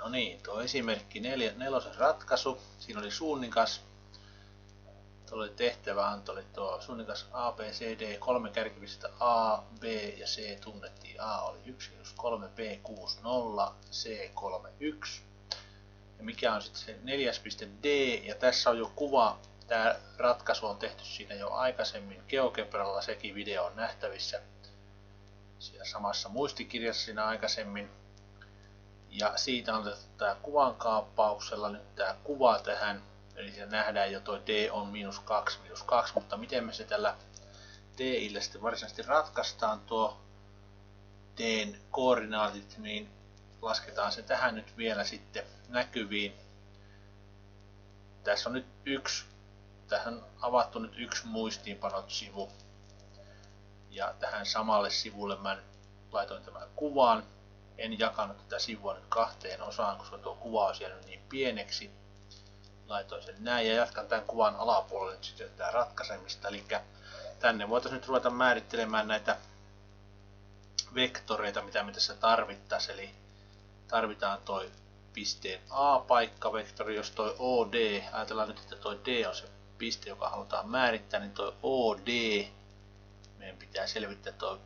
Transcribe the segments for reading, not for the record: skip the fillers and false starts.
No niin, tuo esimerkki nelosen ratkaisu. Siinä oli suunnikas. Tuo oli tehtäväanto, oli tuo suunnikas A, B, C, D, 3 kärkipistettä A, B ja C tunnettiin. A oli 1, 3, B, 6, 0, C, 3, 1. Ja mikä on sitten se neljäs piste D, ja tässä on jo kuva. Tämä ratkaisu on tehty siinä jo aikaisemmin GeoGebralla, sekin video on nähtävissä siellä samassa muistikirjassa siinä aikaisemmin. Ja siitä on otettu tämä kuvankaappauksella nyt tämä kuva tähän. Eli siellä nähdään jo tuo D on -2, -2, mutta miten me se tällä DI:llä sitten varsinaisesti ratkaistaan tuo D:n koordinaatit, niin lasketaan se tähän nyt vielä sitten näkyviin. Tässä on nyt tähän on avattu nyt yksi muistiinpanot-sivu. Ja tähän samalle sivulle mä nyt laitoin tämän kuvan. En jakanut tätä sivua nyt kahteen osaan, koska tuo kuva on jäänyt niin pieneksi. Laitoin sen näin ja jatkan tämän kuvan alapuolelle nyt sitten tätä ratkaisemista. Eli tänne voitaisiin nyt ruveta määrittelemään näitä vektoreita, mitä me tässä tarvittaisiin. Eli tarvitaan toi pisteen A-paikkavektori, jos toi OD, ajatellaan nyt, että toi D on se piste, joka halutaan määrittää, niin toi OD, meidän pitää selvittää toi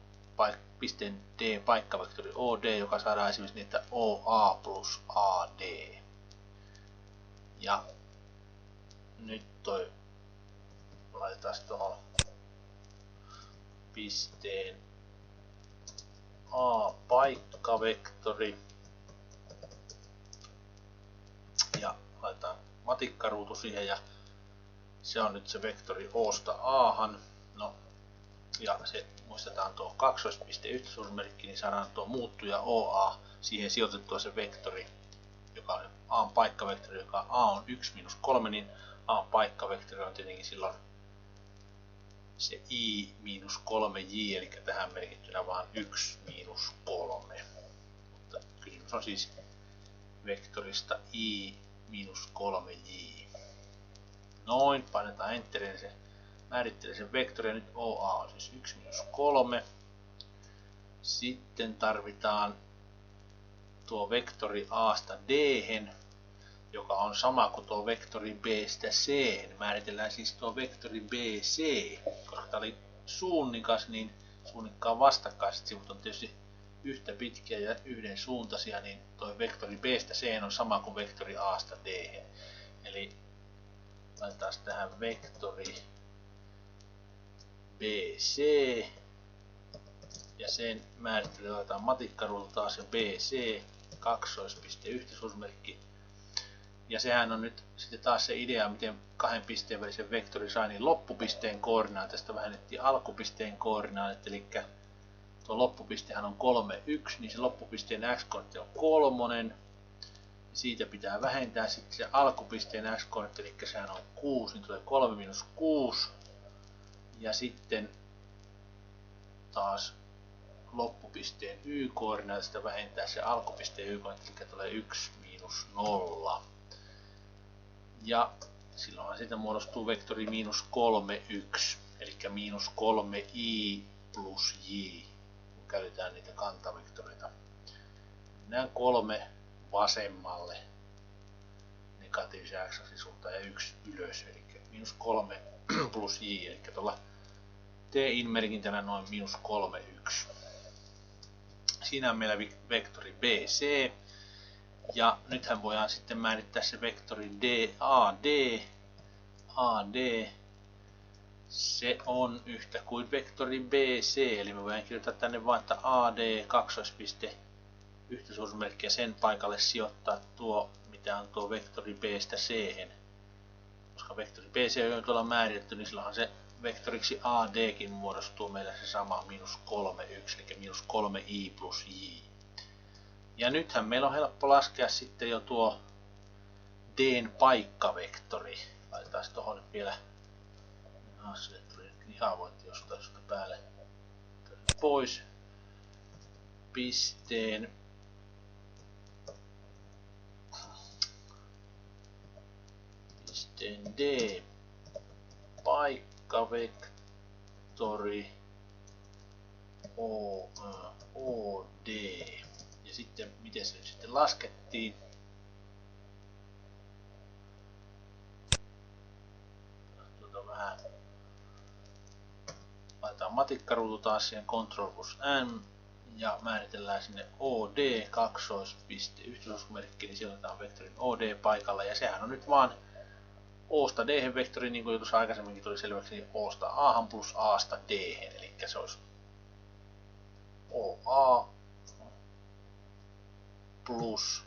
pisteen D-paikkavektori OD, joka saadaan esimerkiksi niin, että OA plus AD. Ja nyt toi laitetaan tuohon pisteen A-paikkavektori ja laitetaan matikkaruutu siihen ja se on nyt se vektori Osta Ahan. No, ja se muistetaan tuo kaksoispiste yhtäsuusmerkki, niin saadaan tuo muuttuja OA siihen sijoitettua se vektori, joka on A:n paikkavektori, joka A on 1 - 3, niin A:n paikkavektori on tietenkin silloin se I - 3j, eli tähän merkittynä vaan 1 - 3. Mutta kysymys on siis vektorista I - 3j. Noin, painetaan enteriin, niin se määrittelee sen vektorin, ja nyt OA on siis 1 - 3. Sitten tarvitaan tuo vektori A:sta D:hen, joka on sama kuin tuo vektori B:stä C:hen. Määritellään siis tuo vektori BC, koska tämä oli suunnikas, niin suunnikkaan vastakkaiset sivut on tietysti yhtä pitkiä ja yhden suuntaisia, niin tuo vektori B:stä C:hen on sama kuin vektori A:sta D:hen. Eli laitetaan tähän vektori BC ja sen määrittely laitetaan matikkaruutu taas ja BC, kaksoispiste yhtäsuusmerkki. Ja sehän on nyt sitten taas se idea, miten kahden pisteen välisen vektori sai, niin loppupisteen koordinaatista vähennettiin alkupisteen koordinaatit, eli tuo loppupistehän on 3, 1, niin se loppupisteen x-koordinaatti on 3. Siitä pitää vähentää sitten se alkupisteen x-koordinaatti, eli sehän on 6, niin tulee 3 - 6. Ja sitten taas loppupisteen y-koordinaatista vähentää se alkupisteen y-koordinaatti, eli tulee 1 - 0. Ja silloinhan siitä muodostuu vektori -3, 1, eli -3i plus j, kun käytetään niitä kantavektoreita. Mennään 3 vasemmalle negatiivisen x-aksin suuntaan ja 1 ylös, eli -3 plus j, eli tuolla t-in merkintänä noin -3, 1. Siinä on meillä vektori BC. Ja nythän voidaan sitten määrittää se vektori AD. Se on yhtä kuin vektori BC, eli me voidaan kirjoittaa tänne vain, että AD kaksoispiste yhtäsuusmerkki ja sen paikalle sijoittaa tuo, mitä on tuo vektori B:stä C:hen. Koska vektori BC on tuolla määritetty, niin silloinhan se vektoriksi ADkin muodostuu meillä se sama -3, 1, eli -3i plus j. Ja nythän meillä on helppo laskea sitten jo tuo D:n paikkavektori. Laitetaan tuohon nyt vielä. Sille tuli lihavointi jostain päälle pois. Pisteen D paikkavektori OD. Ja sitten miten se nyt sitten laskettiin. matikkaruutu taas siihen Ctrl plus N ja määritellään sinne OD kaksoispiste yhteisosuusmerkki, niin silloin on vektorin OD paikalla ja sehän on nyt vaan Osta D vektori, niin kuin tuossa aikaisemminkin tuli selväksi, niin Osta A plus Asta D, eli se olisi OA plus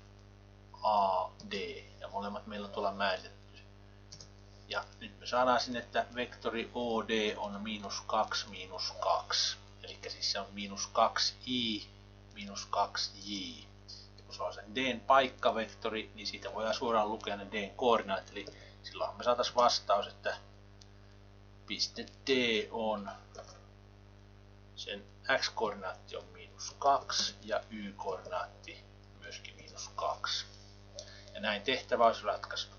AD, ja molemmat meillä on tuolla määritetty. Ja nyt me saadaan sinne, että vektori OD on -2, -2, eli siis se on -2i, -2j. Ja kun se on sen D:n paikkavektori, niin siitä voidaan suoraan lukea ne D:n koordinaatit, eli silloin me saataisiin vastaus, että piste D on, sen x-koordinaatti on -2 ja y-koordinaatti myöskin -2. Ja näin tehtävä olisi ratkaistu.